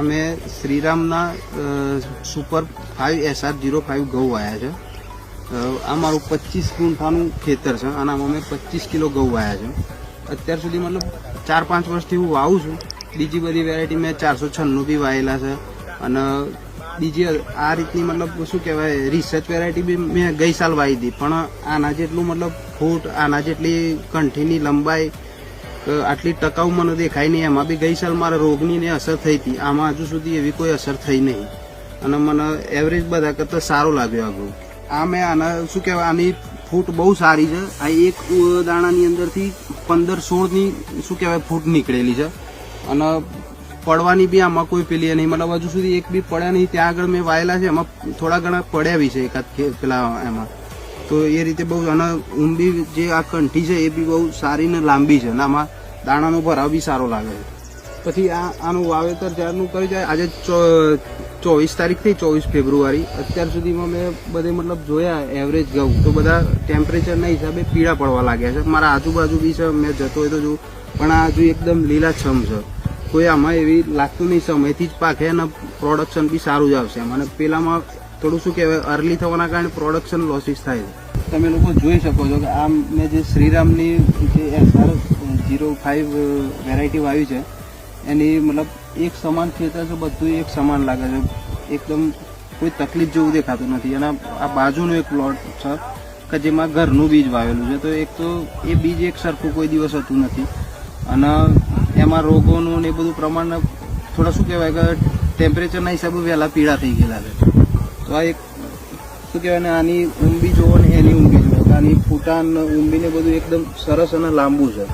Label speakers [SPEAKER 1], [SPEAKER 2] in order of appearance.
[SPEAKER 1] મેં શ્રીરામના super 5 SR05 ઘઉં વાયા છે. આ મારું 25 ગુંઠાનું ખેતર છે અને આમાં મેં 25 કિલો ઘઉં વાયા છે. અત્યાર સુધી મતલબ 4-5 વર્ષથી હું વાવું છું. બીજી બધી વેરાયટી મેં 496 બી વાયેલા છે અને બીજી આ રીતની મતલબ શું કહેવાય રિસર્ચ વેરાયટી બી મેં ગઈ સાલ વાવી હતી, પણ આના જેટલું મતલબ ફૂટ, આના જેટલી કંઠીની લંબાઈ, આટલી ટકાઉ મને દેખાય નહીં. એમાં બી ગઈ સાલ મારા રોગની ને અસર થઈ હતી, આમાં હજુ સુધી એવી કોઈ અસર થઈ નહીં અને મને એવરેજ બધા કરતાં સારો લાગ્યો આ ઘઉં. આ મેં આના શું કહેવાય આની ફૂટ બહુ સારી છે. આ એક દાણાની અંદરથી 15-16ની શું કહેવાય ફૂટ નીકળેલી છે અને પડવાની બી આમાં કોઈ પેલી નહીં, મતલબ હજુ સુધી એક બી પડ્યા નહીં. ત્યાં આગળ મેં વાયેલા છે એમાં થોડા ઘણા પડ્યા બી છે એકાદ પેલા એમાં, તો એ રીતે બહુ. અને ઊંડી જે આ કંઠી છે એ બી બહુ સારી ને લાંબી છે અને આમાં દાણાનો ભરાવ બી સારો લાગે છે. પછી આનું વાવેતર જ્યારનું કર્યું છે, આજે 24 તારીખથી 24 ફેબ્રુઆરી અત્યાર સુધીમાં મેં બધે મતલબ જોયા એવરેજ ઘઉં તો બધા ટેમ્પરેચરના હિસાબે પીળા પડવા લાગ્યા છે. મારા આજુબાજુ બી છે, મેં જતો હોય તો જોઉં, પણ આ હજુ એકદમ લીલાછમ છે. કોઈ આમાં એવી લાગતું નહીં, સમયથી જ પાકે અને પ્રોડક્શન બી સારું જ આવશે. અને પેલામાં થોડું શું કહેવાય અર્લી થવાના કારણે પ્રોડક્શન લોસીસ થાય છે. તમે લોકો જોઈ શકો છો કે આ મેં જે શ્રીરામની જે SR05 વેરાયટી વાવી છે એની મતલબ એક સમાન ખેતર છે, બધું એક સમાન લાગે છે, એકદમ કોઈ તકલીફ જેવું દેખાતું નથી. અને આ બાજુનો એક પ્લોટ છે કે જેમાં ઘરનું બીજ વાવેલું છે, તો એક તો એ બીજ એક સરખું કોઈ દિવસ હતું નથી અને એમાં રોગોનું ને એ બધું પ્રમાણ થોડા શું કહેવાય કે ટેમ્પરેચરના હિસાબે વહેલા પીળા થઈ ગયેલા છે. તો આ એક શું કહેવાય ને આની ઊંબી જોવો ને એની ઊંબી જોવો, આની ફૂટાન ઊંબીને બધું એકદમ સરસ અને લાંબુ છે.